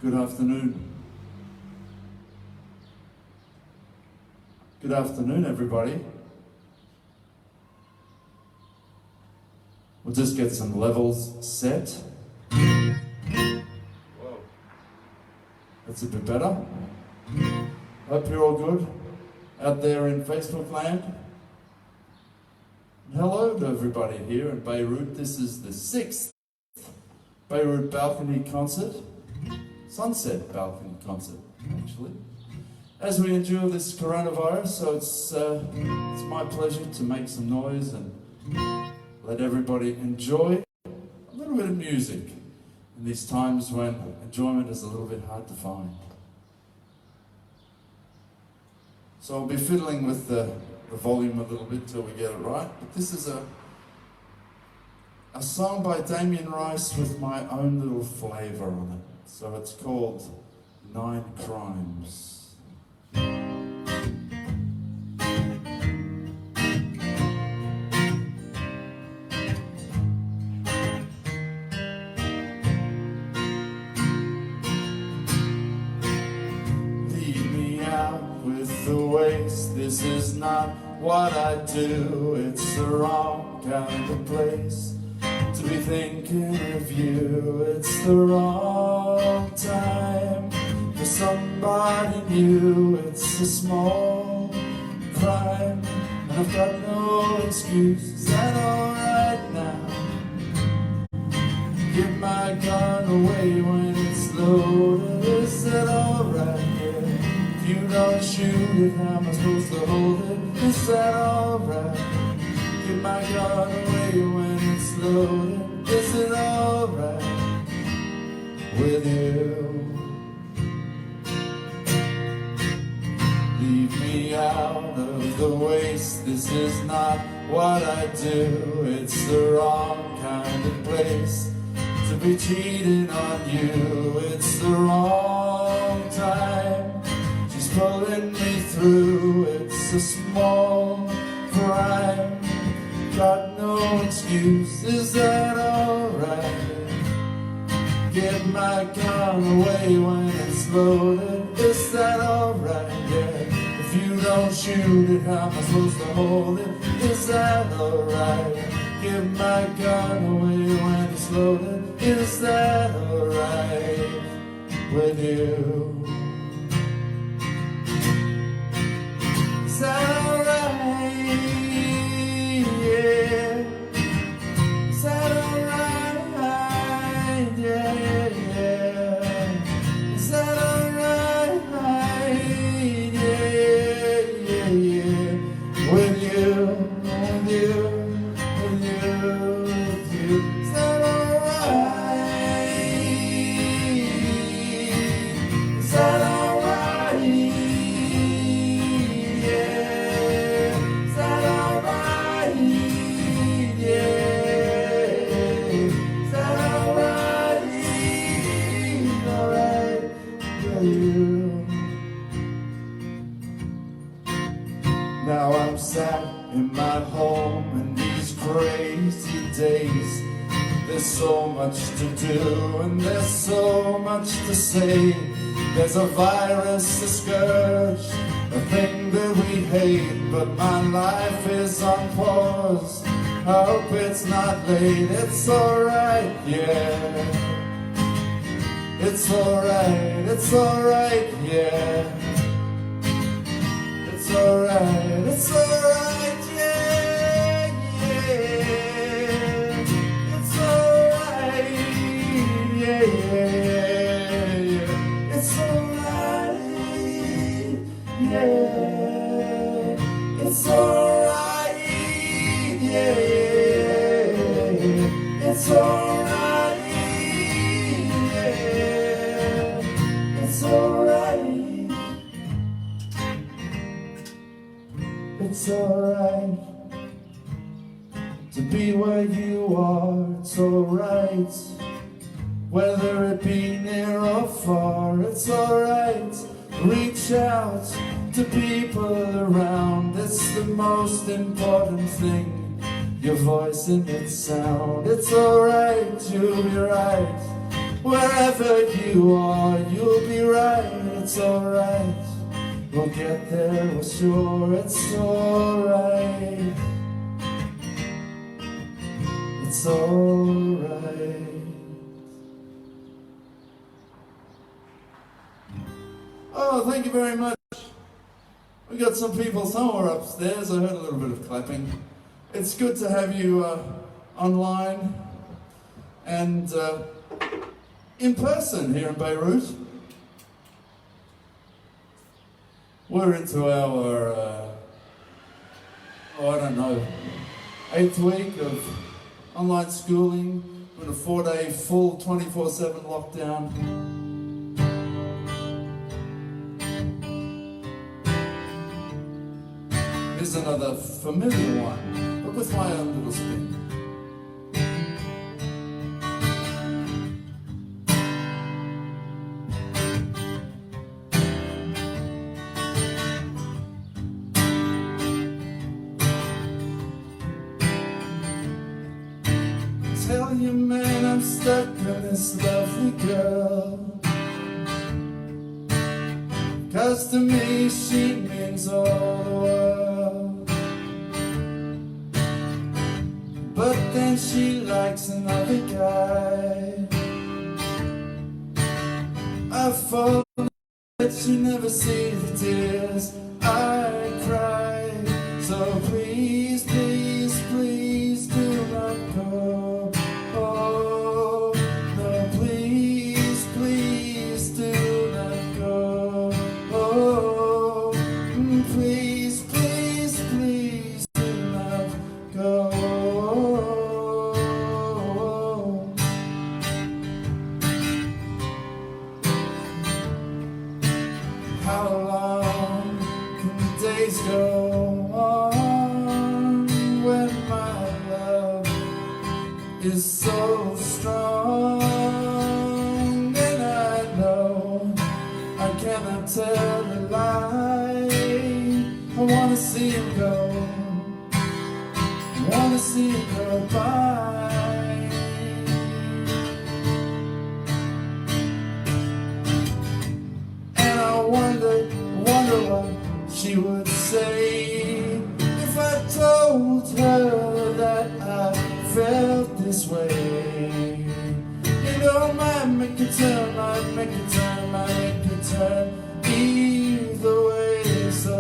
Good afternoon. Good afternoon, everybody. We'll just get some levels set. Whoa. That's a bit better. Hope you're all good out there in Facebook land. Hello to everybody here in Beirut. This is the 6th Beirut balcony concert. Sunset balcony concert, actually. As we endure this coronavirus, so it's my pleasure to make some noise and let everybody enjoy a little bit of music in these times when enjoyment is a little bit hard to find. So I'll be fiddling with the volume a little bit till we get it right. But this is a song by Damien Rice with my own little flavour on it. So it's called 9 Crimes. Leave me out with the waste. This is not what I do. It's the wrong kind of place to be thinking of you. It's the wrong time for somebody new. It's a small crime and I've got no excuse. Is that alright now? Give my gun away when it's loaded. Is that alright? Yeah. If you don't shoot it, how am I supposed to hold it? Is that alright? Give my gun away when it's loaded. Is it alright with you? Leave me out of the waste. This is not what I do. It's the wrong kind of place to be cheating on you. It's the wrong time. She's pulling me through. It's a small crime. Got no excuse. Is that alright? Get my gun away when it's loaded. Is that alright? Yeah. If you don't shoot it, how am I supposed to hold it? Is that alright? Give my gun away when it's loaded. Is that alright with you? Is that alright? Yeah. Is that alright? Yeah, yeah. Is that alright? Yeah, yeah, yeah. With you, with you, with you, with you. Is that alright? Is that alright? Yeah. Is that alright? Yeah. Is that alright? Alright for you. Now I'm sat in my home in these crazy days. There's so much to do and there's so much to say. There's a virus, a scourge, a thing that we hate, but my life is on pause. I hope it's not late. It's alright, yeah. It's alright, it's alright, yeah. It's alright, it's alright, yeah, yeah. It's alright, yeah, yeah, yeah. It's alright, yeah. It's alright, yeah, yeah. It's alright, yeah. It's alright. It's alright to be where you are. It's alright whether it be near or far. It's alright, reach out to people around. It's the most important thing, your voice and its sound. It's alright to be right Wherever you are, you'll be right, it's alright. We'll get there, we're sure it's alright. It's alright. Oh, thank you very much. We got some people somewhere upstairs. I heard a little bit of clapping. It's good to have you online and in person here in Beirut. We're into our, I don't know, 8th week of online schooling. We're in a 4-day full 24/7 lockdown. Here's another familiar one, but with my own little spin. Tell you, man, I'm stuck on this lovely girl. 'Cause to me she means all the world. But then she likes another guy. I fall that she never sees the tears I cry. So please, please, please do not go. Oh, no, please, please do not go. Oh, please, please, please do not go. How long can the days go on when my love is so strong? And I know I cannot tell a lie. I wanna see him go, I wanna see him go by. And I wonder what she would say if I told her that I felt this way. You know, might make a turn, might make a turn, might make a turn either way. So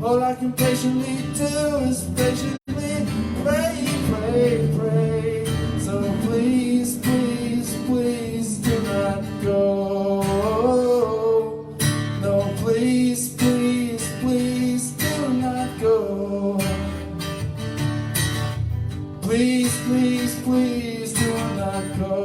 all I can patiently do is patiently pray, pray, pray. So please, please, please do not go. No, please, please, please do not go. Please, please, please do not go.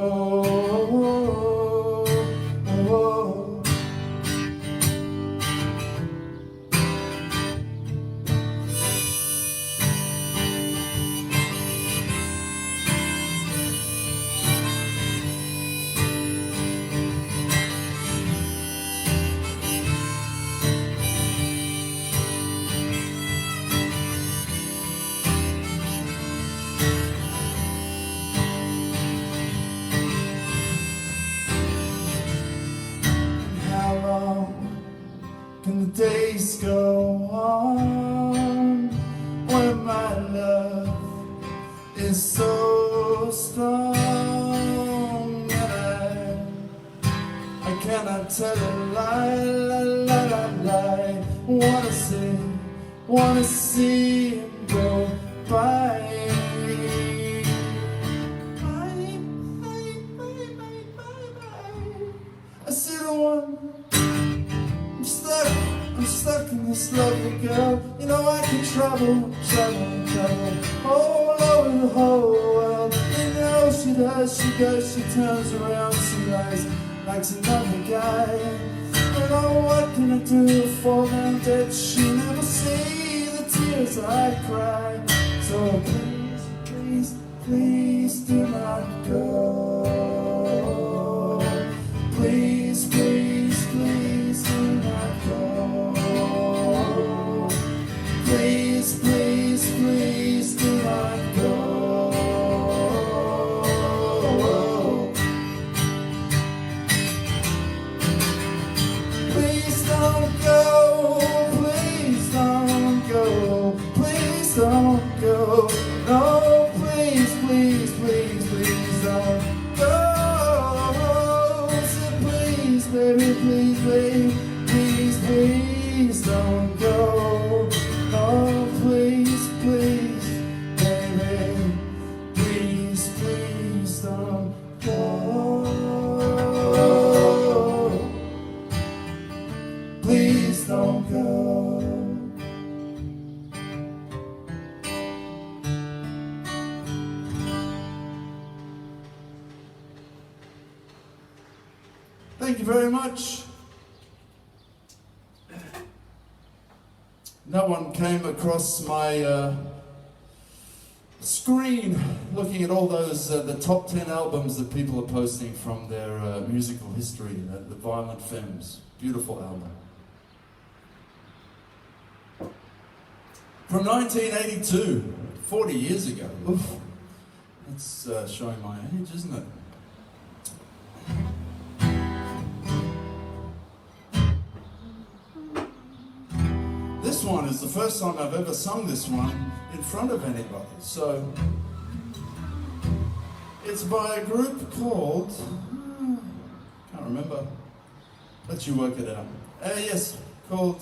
Can the days go on when my love is so strong? And I cannot tell a lie, lie, lie, lie, lie. Wanna see him go by. I see the one. I'm stuck in this lovely girl. You know I can travel all over the whole world. You know she does, she goes, she turns around, she likes another guy. You know what can I do to fall down dead? She never see the tears I cry. So please, please, please do not go. Please, please, please do not go. Please, please, please do not go. baby, please, baby, please, please don't go. Oh, please, please, baby, please, please don't go. Please don't go. Thank you very much. No one came across my screen looking at all those, the top 10 albums that people are posting from their musical history, the Violent Femmes. Beautiful album. From 1982, 40 years ago. Oof. That's showing my age, isn't it? This one is the first time I've ever sung this one in front of anybody. So it's by a group called, can't remember, let you work it out. Yes, called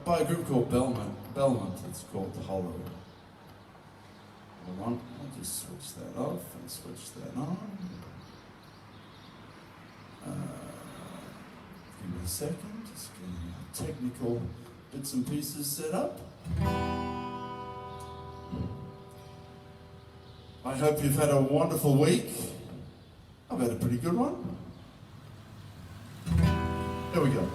by a group called Belmont. It's called Hollow. Hold on, I'll just switch that off and switch that on. Give me a second, just getting technical bits and pieces set up. I hope you've had a wonderful week. I've had a pretty good one. Here we go.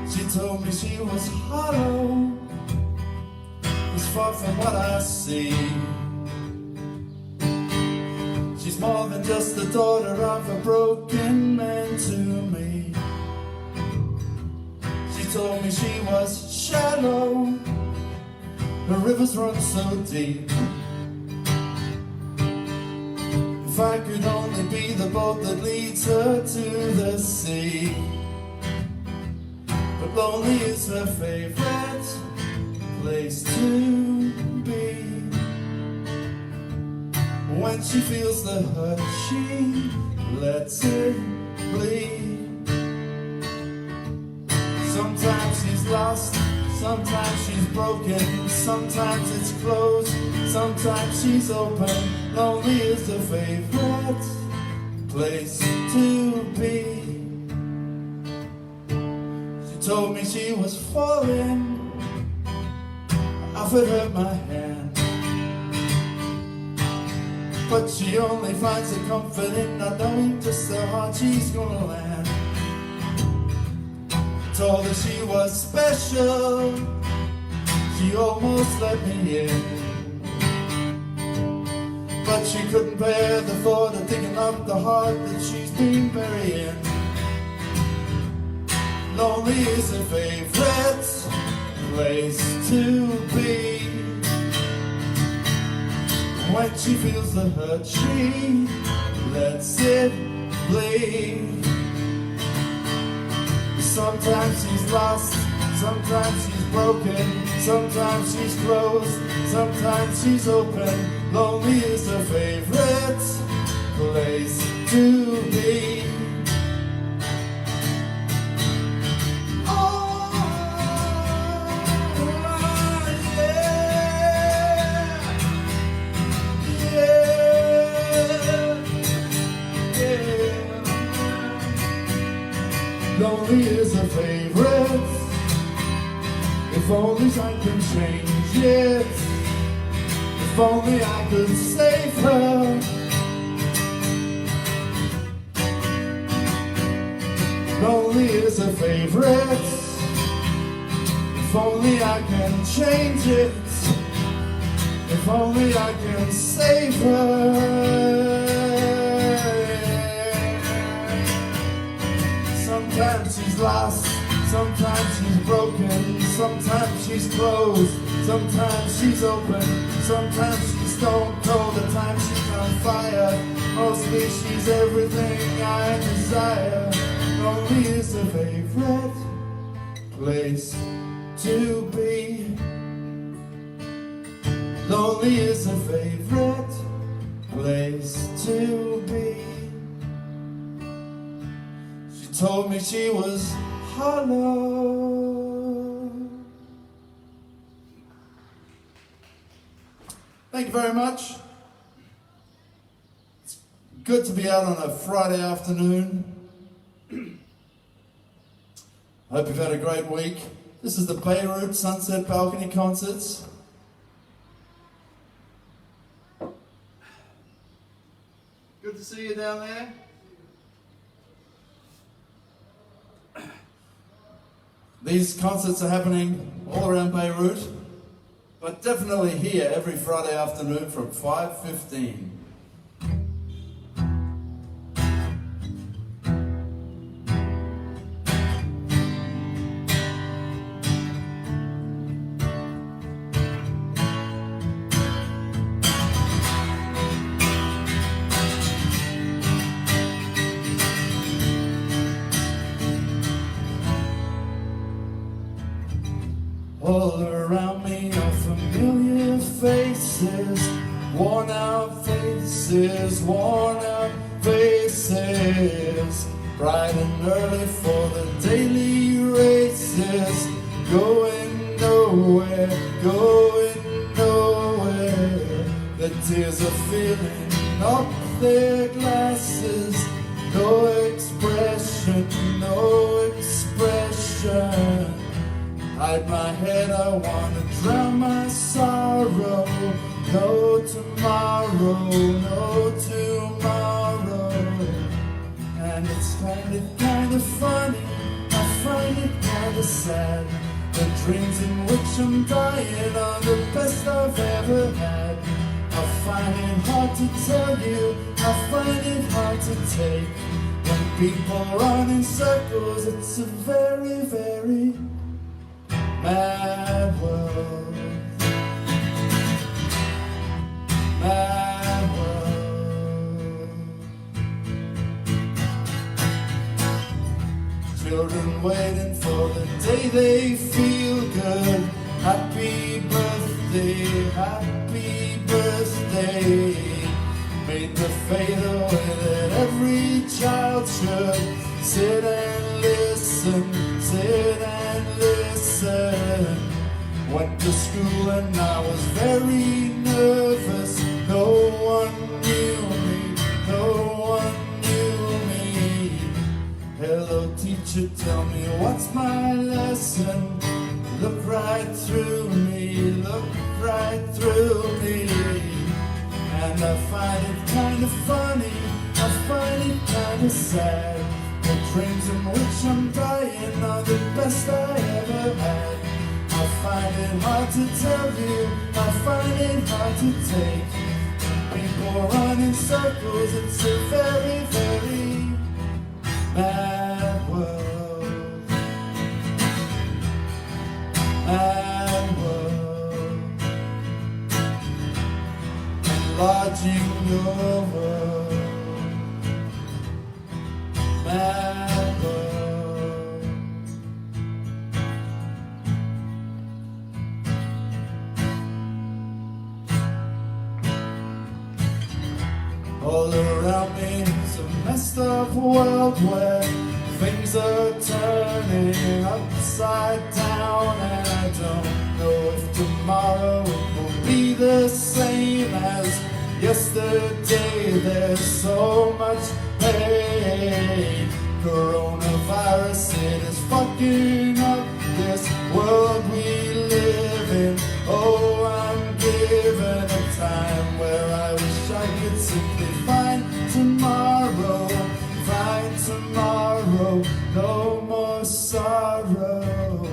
She told me she was hollow, was far from what I see. She's more than just the daughter of a broken man to me. She told me she was shallow, the rivers run so deep. If I could only be the boat that leads her to the sea. But lonely is her favorite place to be. When she feels the hurt, she lets it bleed. Sometimes she's lost, sometimes she's broken, sometimes it's closed, sometimes she's open. Lonely is her favorite place to be. She told me she was falling, I offered her my hand, but she only finds a comfort in not knowing just how hard she's gonna land. Told her she was special, she almost let me in, but she couldn't bear the thought of digging up the heart that she's been burying. Lonely is her favorite place to be. When she feels the hurt, she lets it bleed. Sometimes she's lost, sometimes she's broken, sometimes she's closed, sometimes she's open. Lonely is her favorite place to be. Lonely is her favorite. If only I can change it. If only I could save her. Lonely is her favorite. If only I can change it. If only I can save her. Sometimes she's lost, sometimes she's broken, sometimes she's closed, sometimes she's open, sometimes she's stone cold, at times she's on fire. Mostly she's everything I desire. Lonely is her favorite place to be. Lonely is a favorite place to be. She told me she was hollow. Thank you very much. It's good to be out on a Friday afternoon. I hope you've had a great week. This is the Beirut Sunset Balcony Concerts. Good to see you down there. These concerts are happening all around Beirut, but definitely here every Friday afternoon from 5:15. All around me are familiar faces, worn out faces, worn out faces. Bright and early for the daily races, going nowhere, going nowhere. The tears are filling up their glasses, no expression, no expression. Hide my head, I wanna drown my sorrow. No tomorrow, no tomorrow. And it's kind of funny, I find it kind of sad. The dreams in which I'm dying are the best I've ever had. I find it hard to tell you, I find it hard to take. When people run in circles, it's a very, very mad world, mad world. Children waiting for the day they feel good. Happy birthday, happy birthday. Made the fatal way that every child should. Sit and listen, sit and listen. Went to school and I was very nervous. No one knew me, no one knew me. Hello teacher, tell me what's my lesson. Look right through me, look right through me. And I find it kind of funny, I find it kind of sad. The dreams in which I'm dying are the best I ever had. I find it hard to tell you, I find it hard to take. People run in circles, it's a very, very mad world. Mad world. Enlarging your world. Mad world. All around me is a messed up world where things are turning upside down, and I don't know if tomorrow will be the same as yesterday. There's so much pain. Coronavirus, it is fucking up this world we live in. Oh, I'm given a time where I wish I could simply find tomorrow, find tomorrow, no more sorrow.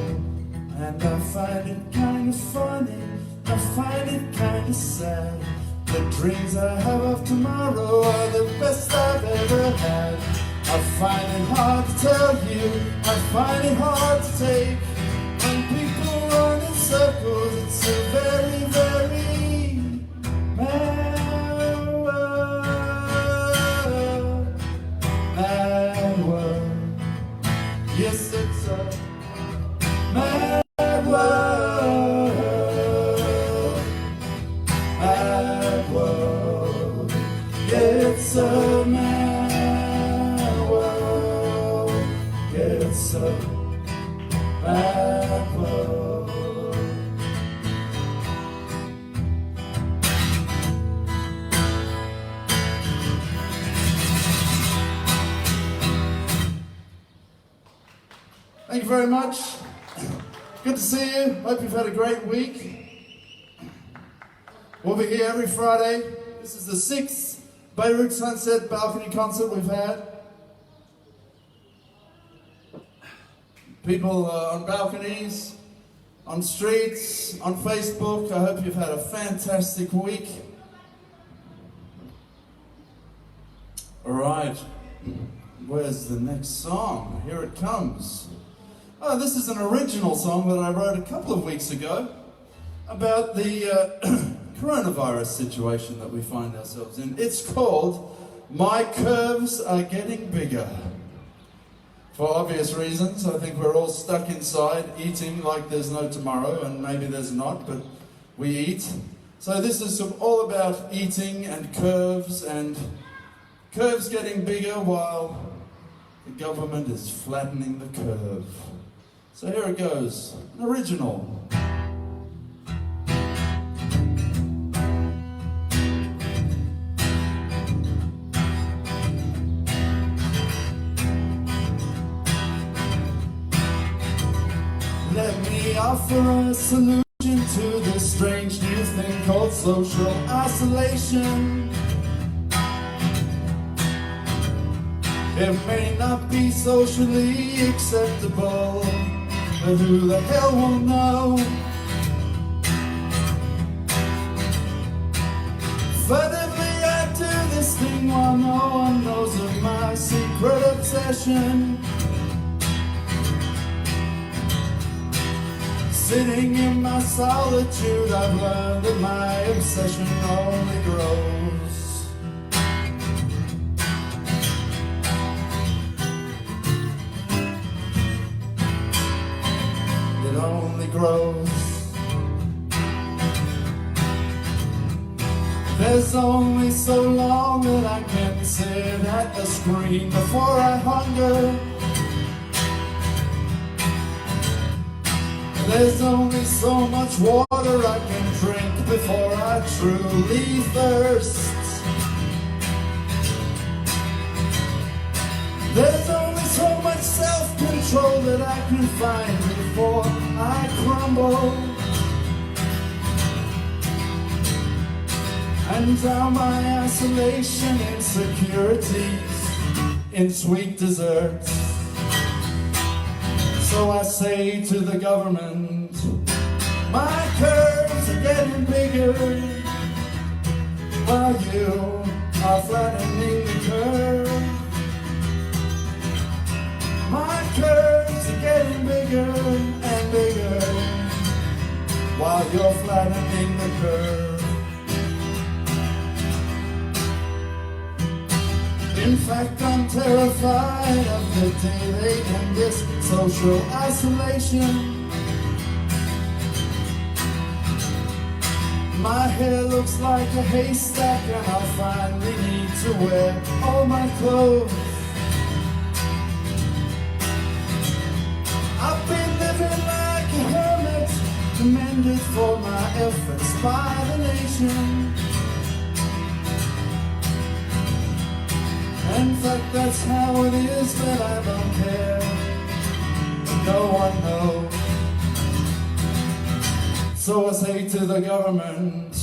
And I find it kind of funny, I find it kind of sad. The dreams I have of tomorrow are the best I've ever had. I find it hard to tell you, I find it hard to take. When people run in circles, it's a very, very mad world. Mad world. Yes, it's a it's so backward. Thank you very much. Good to see you. Hope you've had a great week. We'll be here every Friday. This is the 6th Beirut Sunset balcony concert we've had. People on balconies, on streets, on Facebook. I hope you've had a fantastic week. All right. Where's the next song? Here it comes. Oh, this is an original song that I wrote a couple of weeks ago about the coronavirus situation that we find ourselves in. It's called My Curves Are Getting Bigger. For obvious reasons, I think we're all stuck inside eating like there's no tomorrow, and maybe there's not, but we eat. So this is all about eating and curves getting bigger while the government is flattening the curve. So here it goes, an original. Let me offer a solution to this strange new thing called social isolation. It may not be socially acceptable, but who the hell will know? Furtively I do this thing while no one knows of my secret obsession. Sitting in my solitude, I've learned that my obsession only grows. It only grows. There's only so long that I can sit at the screen before I hunger. There's only so much water I can drink before I truly thirst. There's only so much self-control that I can find before I crumble. And drown my isolation insecurities in sweet desserts. So I say to the government, my curves are getting bigger, while you are flattening the curve. My curves are getting bigger and bigger, while you're flattening the curve. In fact, I'm terrified of the day they end this social isolation. My hair looks like a haystack and I'll finally need to wear all my clothes. I've been living like a hermit, commended for my efforts by the nation. In fact, that's how it is, but I don't care. No one knows. So I say to the government,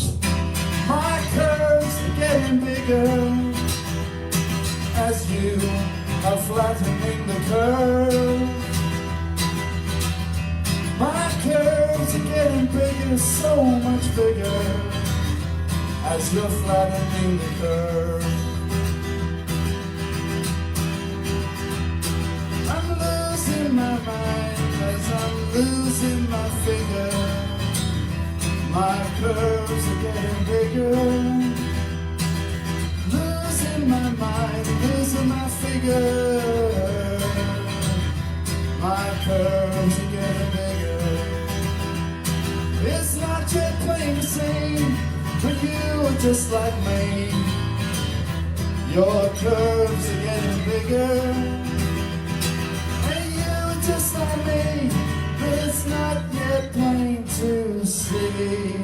my curves are getting bigger as you are flattening the curve. My curves are getting bigger, so much bigger as you're flattening the curve. My mind as I'm losing my figure. My curves are getting bigger. Losing my mind, losing my figure. My curves are getting bigger. It's not yet plain to see, but you are just like me. Your curves are getting bigger. to see.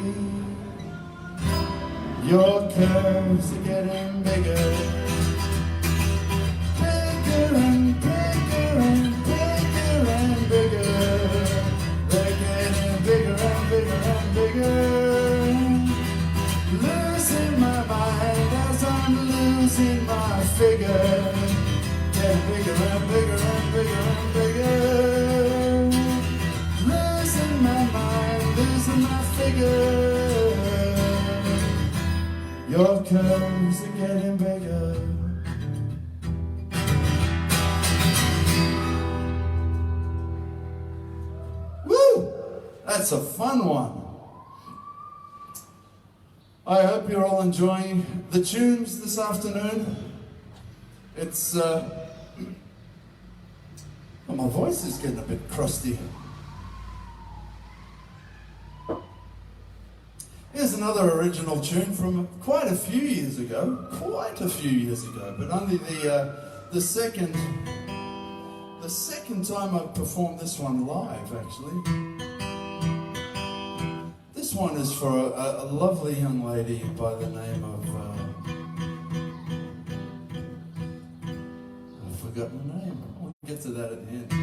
Your curves are getting bigger, bigger and bigger and bigger and bigger. They're getting bigger and bigger and bigger. Losing my mind as I'm losing my figure. Getting bigger and bigger and bigger and bigger. Losing my mind, losing my figure. Your curves are getting bigger. Woo! That's a fun one. I hope you're all enjoying the tunes this afternoon. It's, oh, my voice is getting a bit crusty. Here's another original tune from quite a few years ago, but only the second time I've performed this one live, actually. This one is for a lovely young lady by the name of, I forgot her name. I'll get to that at the end.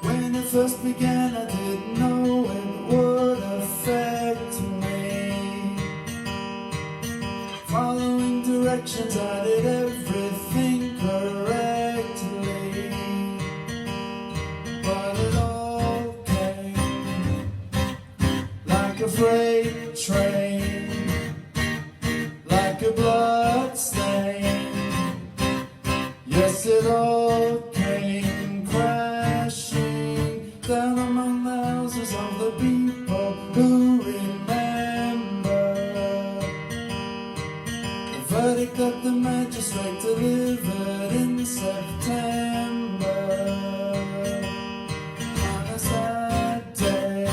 When it first began, I didn't know it would affect me. Following directions, I did everything correctly. But it all came like a freight train, like a blood stain. Yes, it all came crashing down among the houses of the people who remember the verdict that the magistrate delivered in September. On a sad day,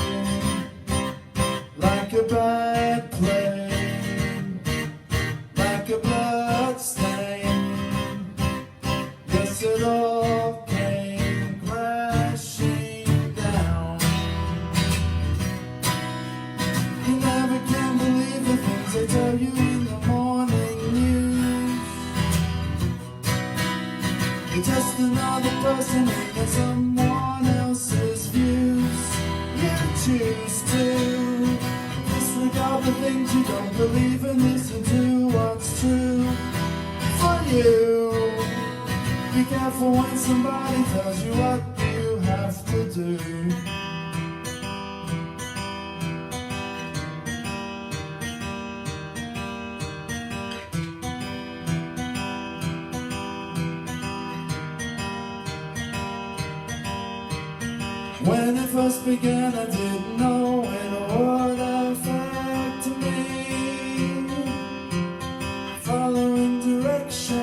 like a bad play, like a blood stain. Yes, it all came crashing down. You never can believe the things they tell you in the morning news. You're just another person reading someone else's views. You choose to disregard the things you don't believe and listen to what's true for you. Be careful when somebody tells you what you have to do. When it first began, I didn't know it would affect me. Following directions,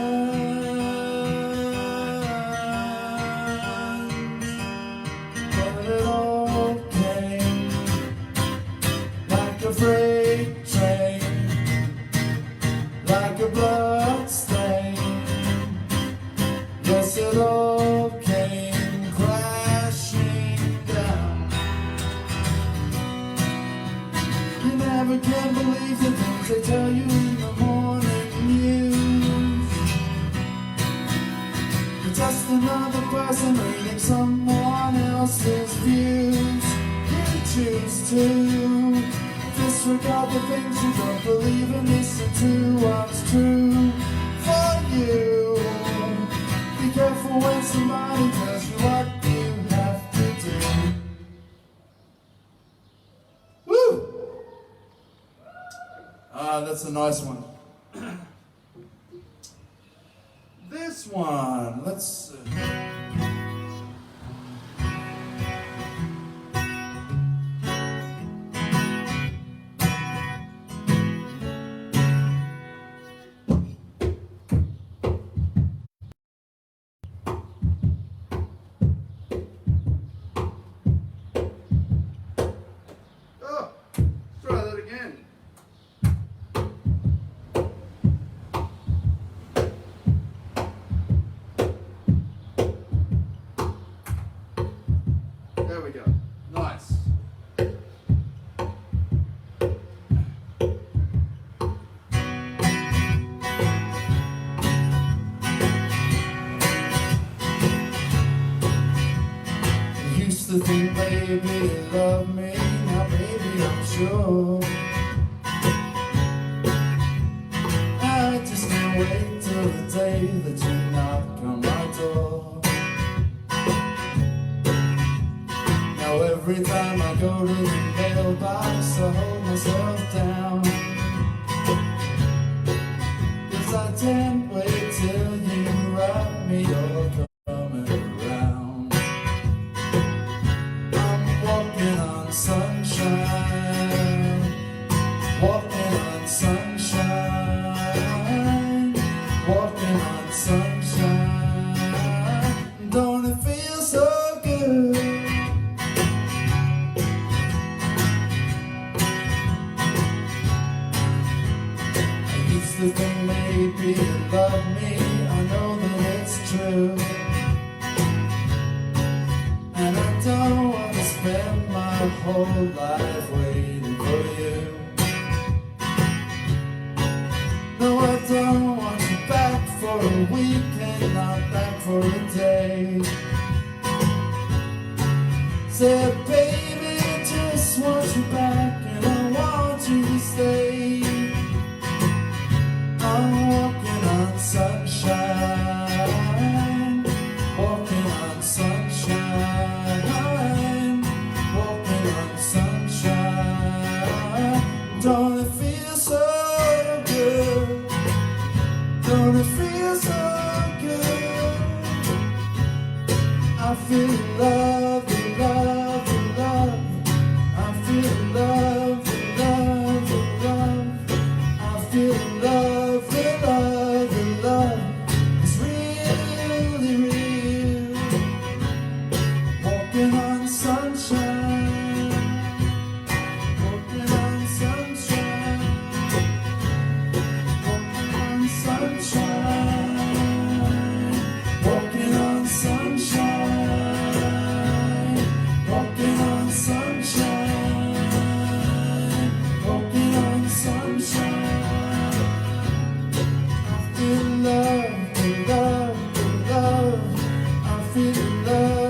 but it all came like a freight train, like a blood stain. Yes, it all came crashing down. You never can believe the things they tell you in the morning news. You're just another person reading someone else's views. You choose to disregard the things you don't believe and listen to what's true for you. Be careful when somebody tells you what you have to do. Woo! That's a nice one. This one, let's oh. to think, baby, you love me. Now, baby, I'm sure. I just can't wait till the day that you knock on my door. Now every time I go to the mailbox, I hold myself down, 'cause I can't wait till you write me you're coming around. I'm walking on sunshine, walking on sunshine, walking on sunshine. Don't it feel so good? To think maybe you love me, I know that it's true, and I don't want to spend my whole life waiting for you. No, I don't want you back for a weekend, not back for a day. Say, baby, I just want you back, and I want you to stay. I'm walking on sunshine, walking on sunshine, walking on sunshine. Don't it feel so good? Don't it feel so good? I feel love, the love, the love. I feel love, the love, the love. I feel love. Walking on sunshine, walking on sunshine, walking on sunshine, walking on sunshine, walking on sunshine, walking on sunshine. I feel love, the love, the love. I feel love.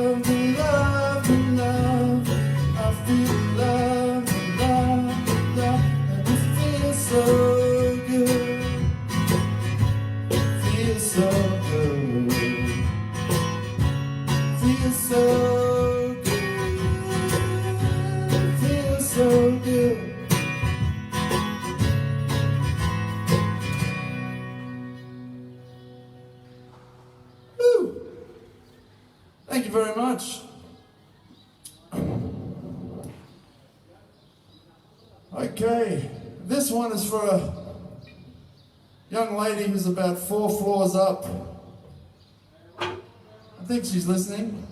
So good, feels so good, feels so good. Woo. Thank you very much. Okay, this one is for a young lady who's about 4 floors up. I think she's listening.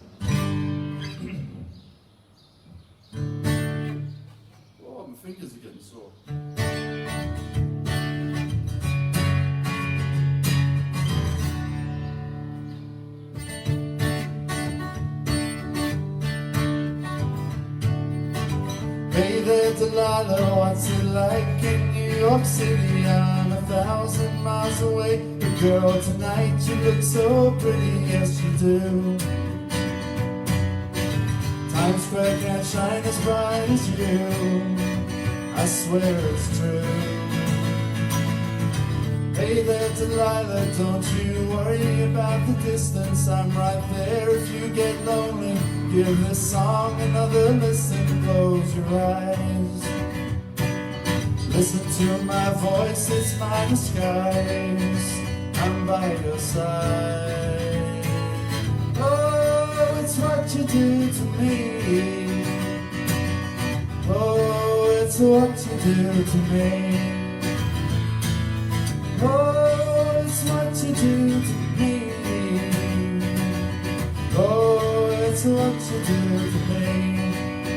Oh, my fingers are getting sore. Hey there, Delilah, what's it like in New York City? I'm 1,000 miles away. But girl, tonight you look so pretty, yes you do. Times Square can't shine as bright as you, I swear it's true. Hey there, Delilah, don't you worry about the distance. I'm right there if you get lonely. Give this song another listen, close your eyes. Listen to my voice, it's my disguise. I'm by your side. Oh, it's what you do to me. Oh, it's what you do to me. Oh, it's what you do to me. Oh, it's what you do to me.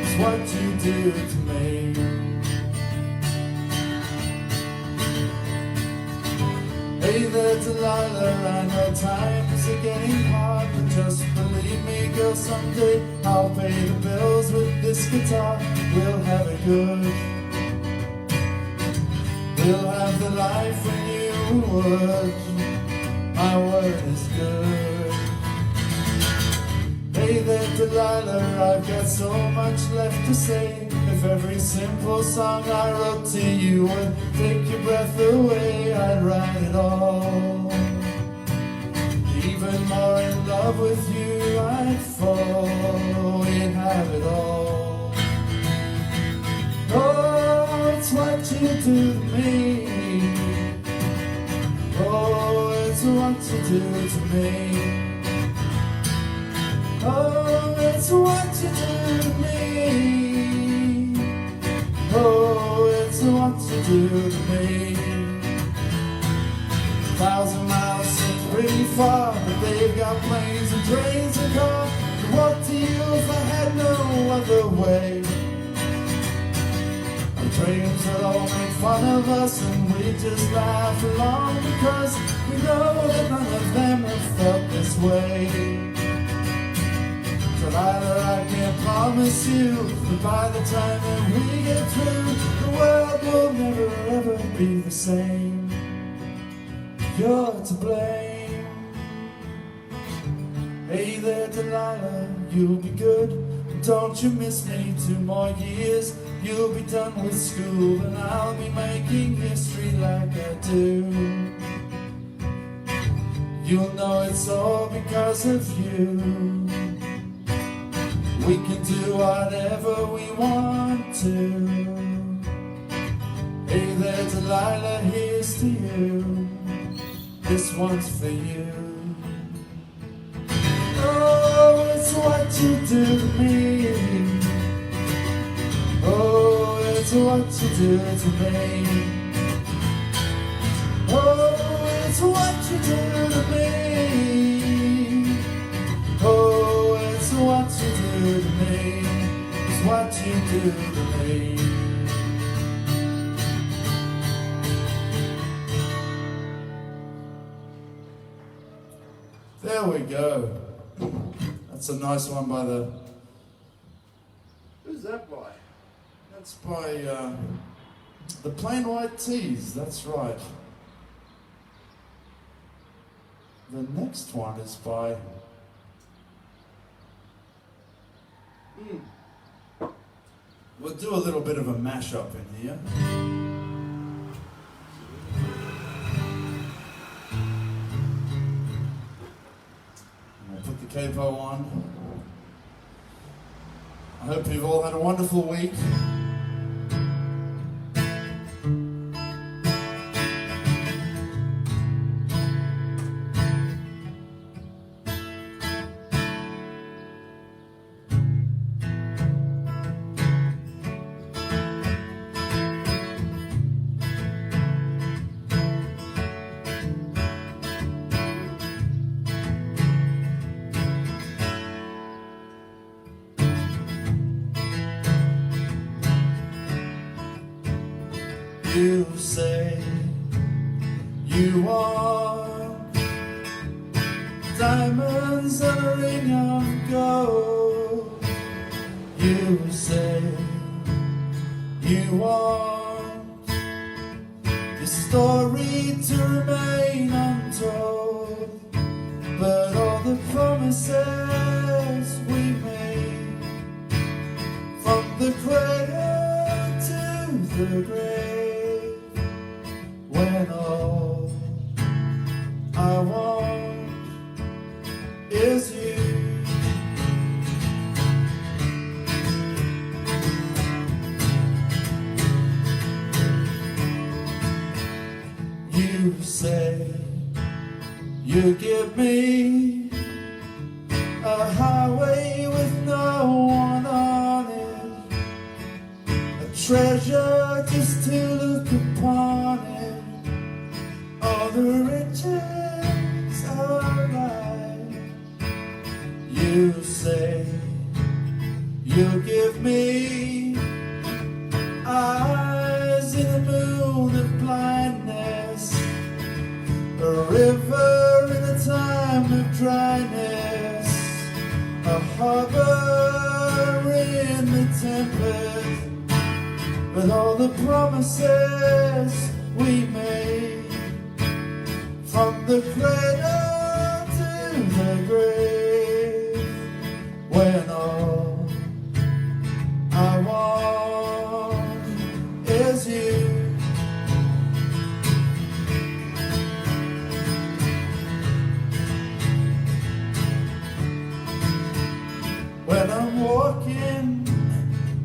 It's what you do to me. Hey there, Delilah, I know times are getting hard, but just believe me, girl, someday I'll pay the bills with this guitar. We'll have it good. We'll have the life when you would. My word is good. Hey there, Delilah, I've got so much left to say. If every simple song I wrote to you would take your breath away, I'd write it all. Even more in love with you I'd fall, we'd have it all. Oh, it's what you do to me. Oh, it's what you do to me. Oh, it's what you do to me. Oh, it's what you do to me. 1,000 miles seems pretty far, but they've got planes and trains and cars. What to you if I had no other way? The trains that all make fun of us, and we just laugh along because we know that none of them have felt this way. Delilah, I can promise you that by the time that we get through, the world will never ever be the same. You're to blame. Hey there, Delilah, you'll be good. Don't you miss me? 2 more years, you'll be done with school, and I'll be making history like I do. You'll know it's all because of you. We can do whatever we want to. Hey there, Delilah, here's to you. This one's for you. Oh, it's what you do to me. Oh, it's what you do to me. Oh, it's what you do to me. Oh, it's what you do to me. It's what you do to me. There we go. That's a nice one by the... Who's that by? That's by the Plain White Tees, that's right. The next one is by... We'll do a little bit of a mashup in here. Put the capo on. I hope you've all had a wonderful week. You say you want diamonds and a ring of gold. You say you want your story to remain untold, but all the promises we made, from the cradle to the grave, when all I want is you. You say you give me a highway with no one on it, a treasure just to look upon it. All the riches are mine. You say you give me eyes in the moon of blindness, a river in a time of dryness, a harbor in the tempest, with all the promises we made, from the cradle to the grave, walking,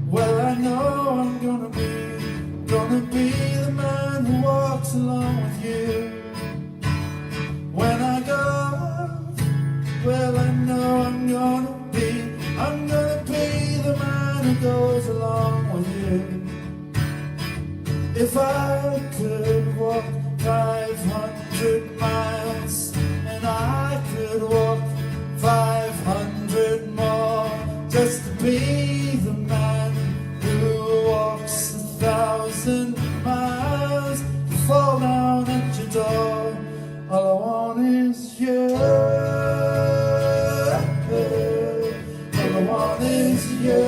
well I know I'm gonna be the man who walks along with you. When I go out, well I know I'm gonna be the man who goes along with you. If I could walk 500 miles and I could walk 500 more just to be the man who walks 1,000 miles to fall down at your door, all I want is you. All I want is you.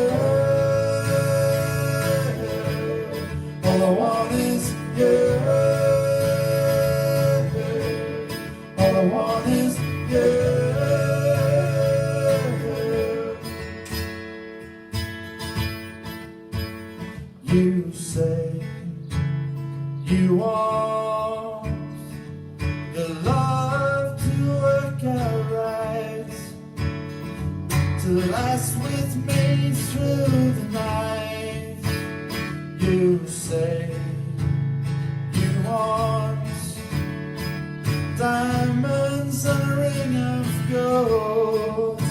All I want is you. All I want is you. You say you want your love to work out right, to last with me through the night. You say you want diamonds and a ring of gold,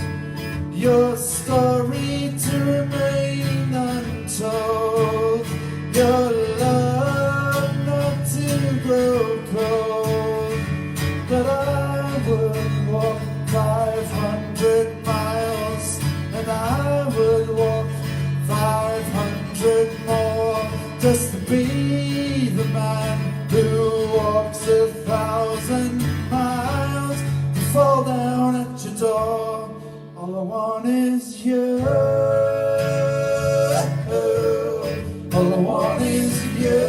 your story to remain untold, your love not to grow cold. But I would walk 500 miles and I would walk 500 more just to be the man who walks 1,000 miles to fall down at your door. All I want is you. All I want is you.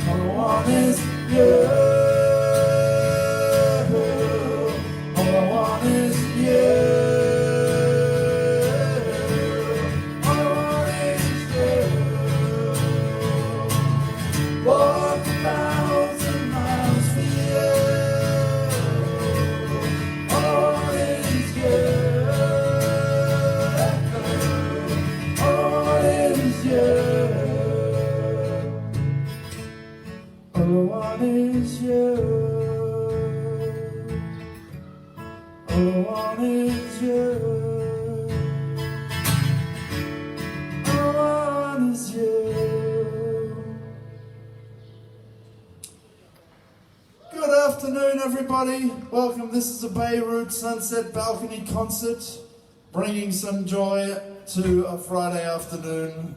All I want is you. All I want is you. All I want is you. Walk 1,000 miles for you. All I want is you. All I want is you. All I want is you. All I want is you. All I want is you. Good afternoon, everybody. Welcome. This is a Beirut Sunset Balcony concert, bringing some joy to a Friday afternoon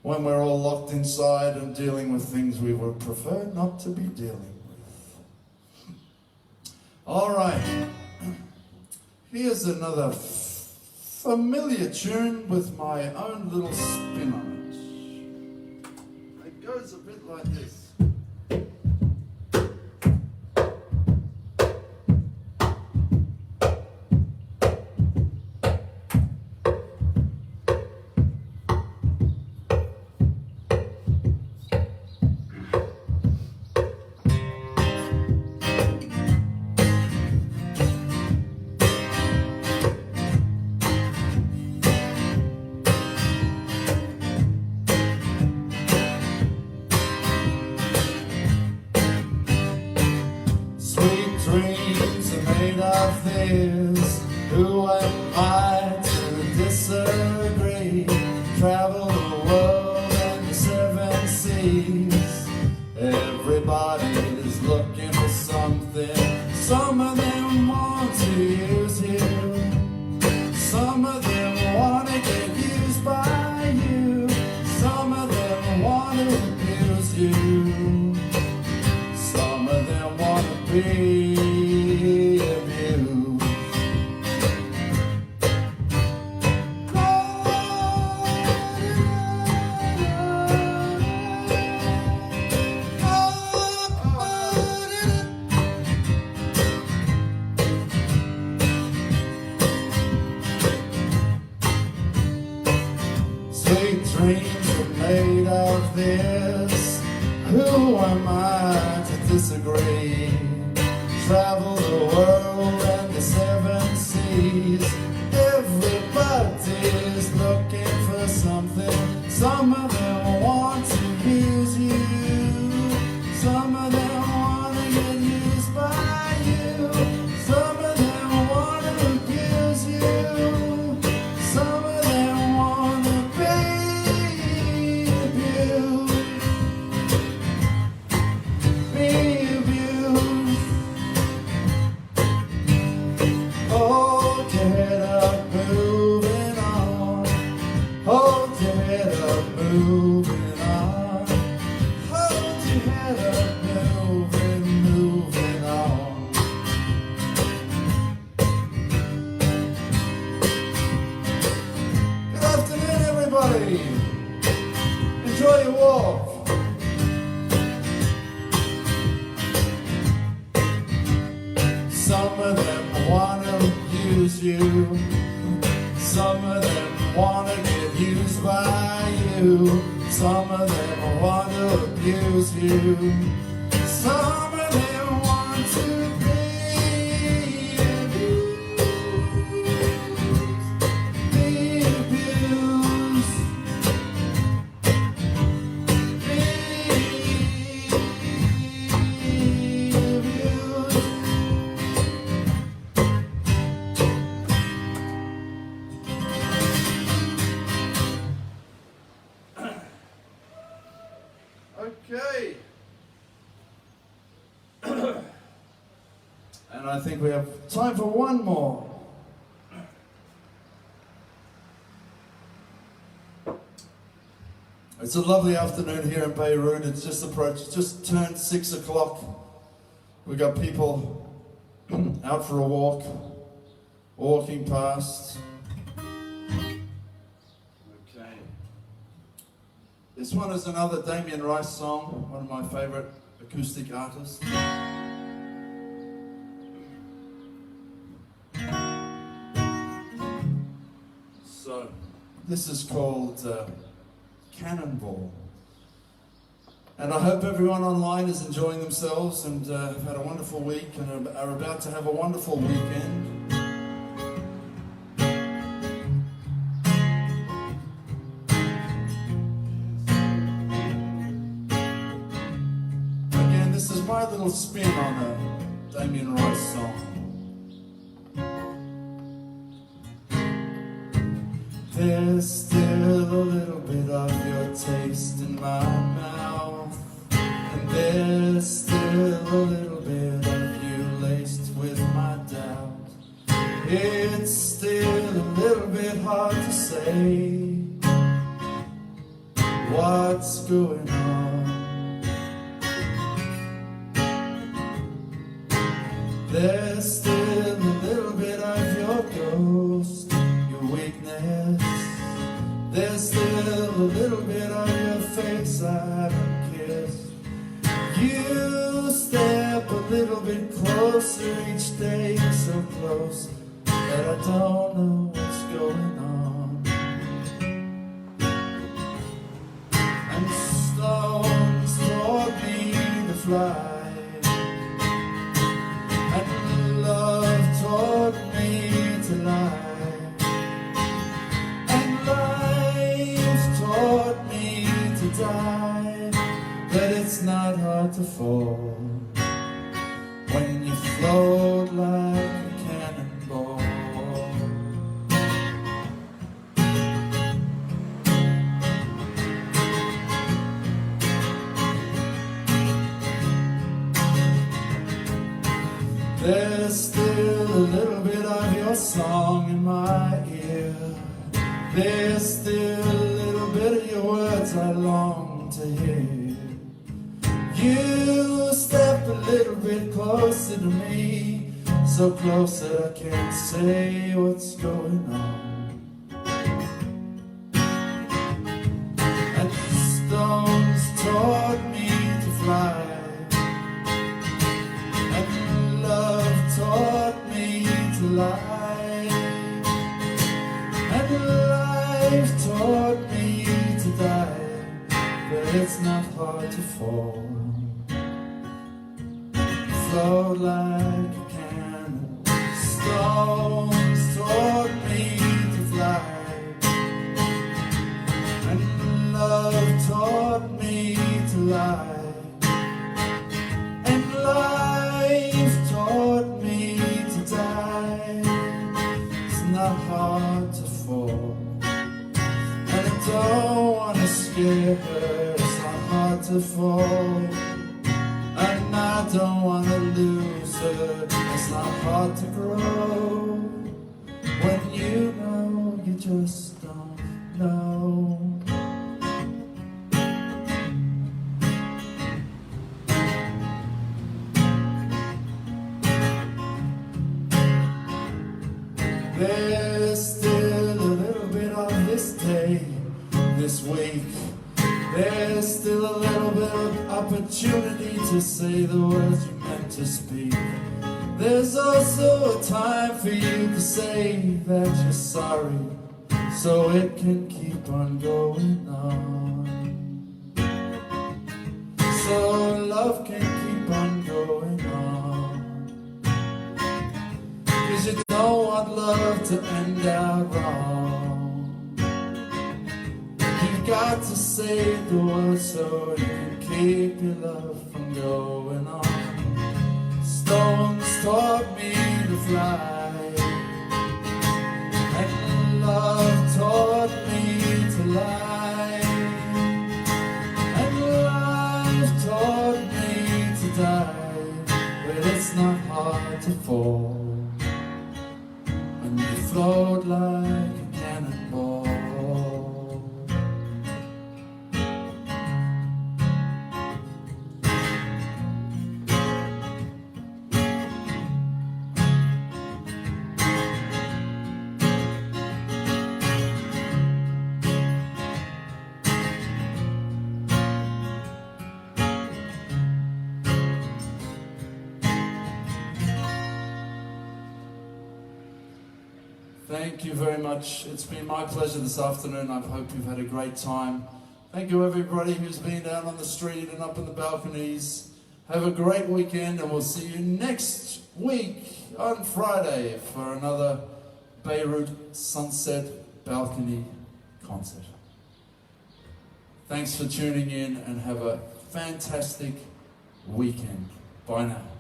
when we're all locked inside and dealing with things we would prefer not to be dealing with. All right. Here's another familiar tune with my own little spin on it. It goes a bit like this. Dreams are made of this. Who am I to disagree? Travel the world and the 7 seas. Everybody is looking for something. Some of them want to use you. Some of them want to get used by you. Some of them want to abuse you. Some of them want to be sweet dreams are made of this. Who am I to disagree? trees. Everybody's looking for something. Some of them want to use you. Some of them want to get used by you. Some of them want to abuse you. Some of them want to be abused. Be abused. Hold your head up, moving on. Hold your head up, moving on. Hold your head up, moving on. Good afternoon, everybody. Enjoy your walk. Some of them want to use you. Some of them want to get used by you. Some of them want to abuse you. Some of them want to be abused. Be abused. Be abused. Okay. And I think we have time for one more. It's a lovely afternoon here in Beirut. It's just turned 6 o'clock. We got people out for a walk, walking past. Okay. This one is another Damien Rice song, one of my favorite acoustic artists. So, this is called Cannonball. And I hope everyone online is enjoying themselves and have had a wonderful week and are about to have a wonderful weekend. Again, this is my little spin on a Damien Rice song. There's still a little bit of your taste in my mouth, and there's still a little bit of you laced with my doubt. It's still a little bit hard to say what's going on. There's still a little bit of your ghost, your weakness. There's still a little bit of your face I haven't kissed. You step a little bit closer each day, so close that I don't know what's going on. And stones taught me to fly, and love taught me to lie. Taught me to die, but it's not hard to fall when you float like a cannonball. There's still a little bit of your song in my ear. There's still a little bit of your words I long to hear. You step a little bit closer to me, so close that I can't say what's going on. And stones taught me to fly, and love taught me to lie, and life taught me to die, but it's not hard to fall. Float like a cannon. Stones taught not hard to fall. And I don't wanna scare her, it's not hard to fall. And I don't wanna lose her, it's not hard to grow. When you know, you just don't know. There's still a little bit of this day, this week. There's still a little bit of opportunity to say the words you meant to speak. There's also a time for you to say that you're sorry, so it can keep on going on. So love can keep on going on. 'Cause you don't want love to end out wrong. You've got to say the words so you can keep your love from going on. Stones taught me to fly, and love taught me to lie, and life taught me to die. But it's not hard to fall when you float like a cannonball. Thank you very much. It's been my pleasure this afternoon. I hope you've had a great time. Thank you everybody who's been down on the street and up in the balconies. Have a great weekend, and we'll see you next week on Friday for another Beirut Sunset Balcony concert. Thanks for tuning in, and have a fantastic weekend. Bye now.